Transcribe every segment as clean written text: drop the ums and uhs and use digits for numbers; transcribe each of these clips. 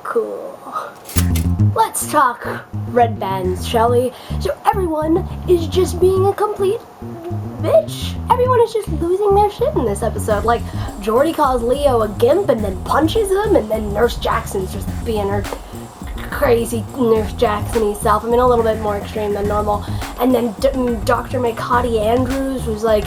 cool. Let's talk red bands, shall we? So everyone is just being a complete bitch. Everyone is just losing their shit in this episode. Like, Geordi calls Leo a gimp and then punches him, and then Nurse Jackson's just being her crazy Nurse Jackson-y self. I mean, a little bit more extreme than normal. And then Dr. Makati Andrews, who's like,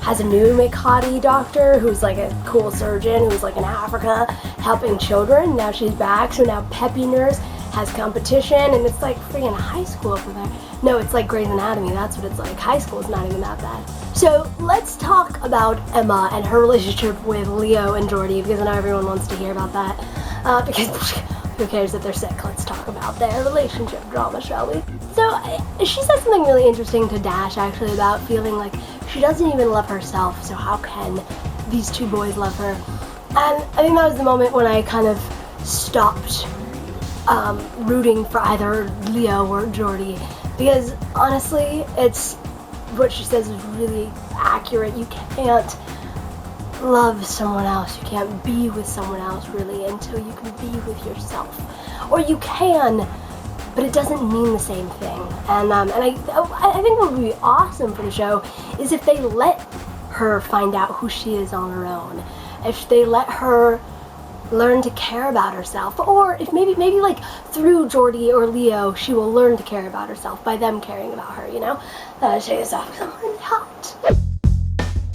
has a new Makati doctor who's like a cool surgeon who's like in Africa helping children. Now she's back, so now Peppy Nurse has competition, and it's like freaking high school over there. No, it's like Grey's Anatomy, that's what it's like. High school is not even that bad. So let's talk about Emma and her relationship with Leo and Geordi, because I know everyone wants to hear about that. Because who cares if they're sick? Let's talk about their relationship drama, shall we? So she said something really interesting to Dash, actually, about feeling like she doesn't even love herself, so how can these two boys love her? And I think that was the moment when I kind of stopped rooting for either Leo or Geordi, because honestly, it's what she says is really accurate. You can't love someone else, you can't be with someone else really until you can be with yourself. Or you can, but it doesn't mean the same thing. And I think what would be awesome for the show is if they let her find out who she is on her own. If they let her learn to care about herself, or if maybe like through Geordi or Leo, she will learn to care about herself by them caring about her, you know? Take this off because I'm really hot.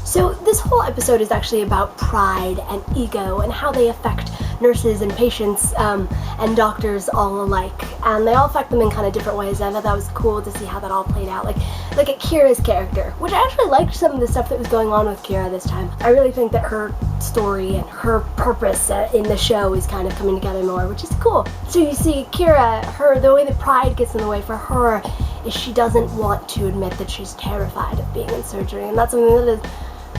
So this whole episode is actually about pride and ego and how they affect nurses and patients and doctors all alike, and they all affect them in kind of different ways. And I thought that was cool to see how that all played out. Like at Kira's character, which I actually liked some of the stuff that was going on with Kira this time. I really think that her story and her purpose in the show is kind of coming together more, which is cool. So you see Kira, the way that pride gets in the way for her is she doesn't want to admit that she's terrified of being in surgery, and that's something that is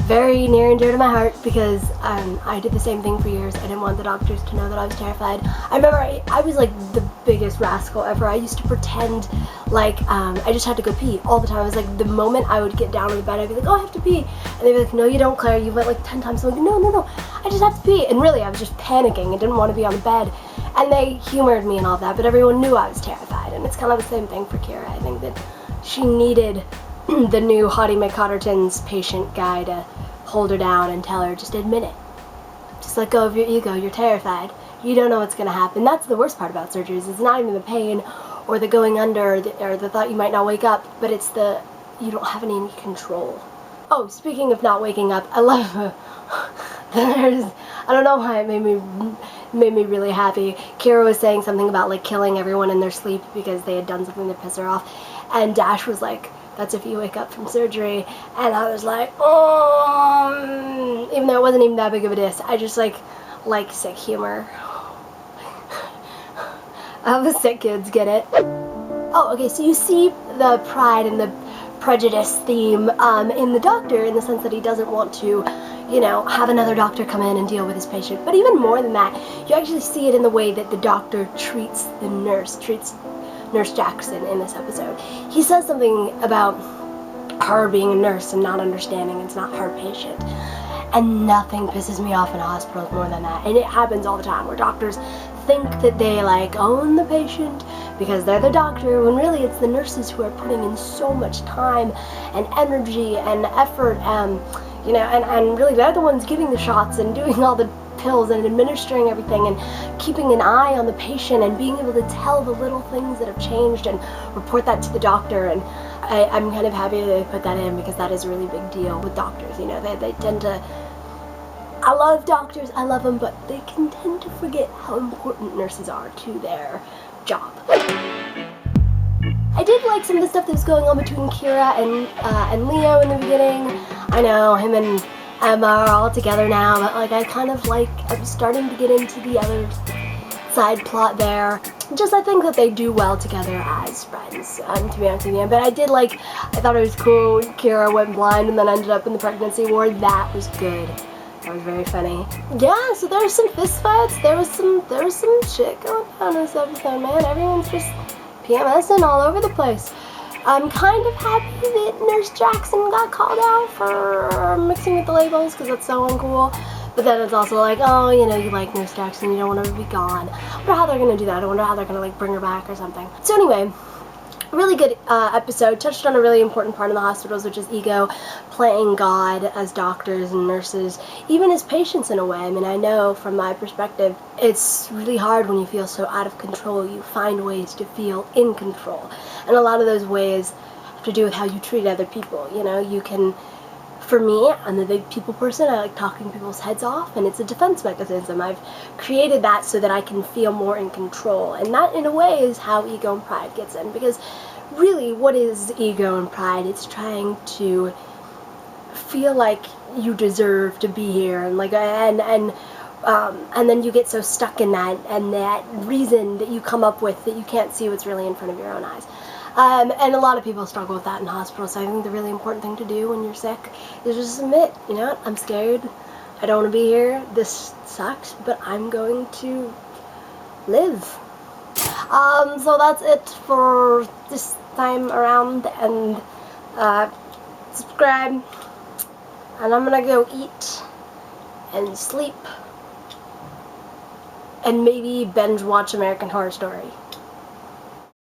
very near and dear to my heart, because I did the same thing for years. I didn't want the doctors to know that I was terrified. I remember I was like the biggest rascal ever. I used to pretend like I just had to go pee all the time. I was like, the moment I would get down in the bed, I'd be like, oh, I have to pee. And they'd be like, no, you don't, Claire. You went like 10 times. I'm like, no, I just have to pee. And really, I was just panicking and didn't want to be on the bed. And they humored me and all that, but everyone knew I was terrified. And it's kind of the same thing for Kira. I think that she needed the new Hottie McCotterton's patient guy to hold her down and tell her, just admit it. Just let go of your ego. You're terrified. You don't know what's going to happen. That's the worst part about surgeries. It's not even the pain or the going under or the thought you might not wake up, but it's you don't have any control. Oh, speaking of not waking up, I love I don't know why it made me really happy. Kira was saying something about like killing everyone in their sleep because they had done something to piss her off, and Dash was like, that's if you wake up from surgery. And I was like, oh, even though it wasn't even that big of a diss, I just like sick humor. All the sick kids get it. Oh, okay, so you see the pride and the prejudice theme in the doctor, in the sense that he doesn't want to, you know, have another doctor come in and deal with his patient. But even more than that, you actually see it in the way that the doctor treats Nurse Jackson in this episode. He says something about her being a nurse and not understanding it's not her patient. And nothing pisses me off in hospitals more than that. And it happens all the time, where doctors think that they like own the patient because they're the doctor, when really it's the nurses who are putting in so much time and energy and effort, you know, and really they're the ones giving the shots and doing all the pills and administering everything and keeping an eye on the patient and being able to tell the little things that have changed and report that to the doctor. And I'm kind of happy they put that in, because that is a really big deal with doctors. You know, they tend to, I love doctors, I love them, but they can tend to forget how important nurses are to their job. I did like some of the stuff that was going on between Kira and Leo in the beginning. I know him and Emma are all together now, but like I'm starting to get into the other side plot there. Just I think that they do well together as friends, to be honest with you. But I thought it was cool Kira went blind and then ended up in the pregnancy ward. That was good. That was very funny. Yeah, so there was some fist fights, there was some shit going on in this episode, man. Everyone's just PMSing all over the place. I'm kind of happy that Nurse Jackson got called out for mixing with the labels, because that's so uncool. But then it's also like, oh, you know, you like Nurse Jackson, you don't want her to be gone. I wonder how they're gonna do that. I wonder how they're gonna like bring her back or something. So anyway, really good episode. Touched on a really important part in the hospitals, which is ego, playing God as doctors and nurses, even as patients in a way. I mean, I know from my perspective, it's really hard when you feel so out of control. You find ways to feel in control. And a lot of those ways have to do with how you treat other people. You know, you can, for me, I'm a big people person. I like talking people's heads off, and it's a defense mechanism. I've created that so that I can feel more in control. And that, in a way, is how ego and pride gets in. Because really, what is ego and pride? It's trying to feel like you deserve to be here, and like, and then you get so stuck in that, and that reason that you come up with that you can't see what's really in front of your own eyes. And a lot of people struggle with that in hospitals. So I think the really important thing to do when you're sick is just admit, you know, I'm scared. I don't want to be here. This sucks, but I'm going to live. So that's it for this time around, and subscribe, and I'm gonna go eat and sleep and maybe binge watch American Horror Story.